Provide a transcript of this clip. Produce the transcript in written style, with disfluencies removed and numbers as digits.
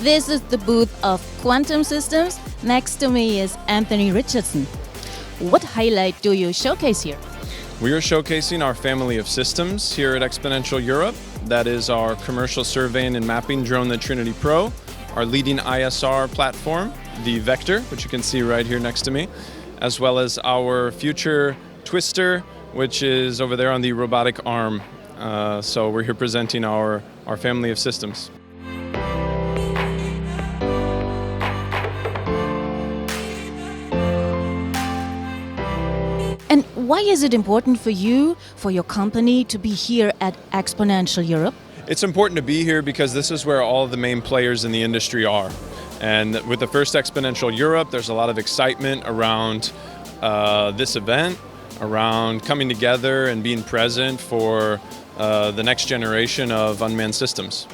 This is the booth of Quantum Systems. Next to me is Anthony Richardson. What highlight do you showcase here? We are showcasing our family of systems here at XPONENTIAL Europe. That is our commercial surveying and mapping drone, the Trinity Pro, our leading ISR platform, the Vector, which you can see right here next to me, as well as our future Twister, which is over there on the robotic arm. So we're here presenting our family of systems. And why is it important for you, for your company, to be here at XPONENTIAL Europe? It's important to be here because this is where all of the main players in the industry are. And with the first XPONENTIAL Europe, there's a lot of excitement around this event, around coming together and being present for the next generation of unmanned systems.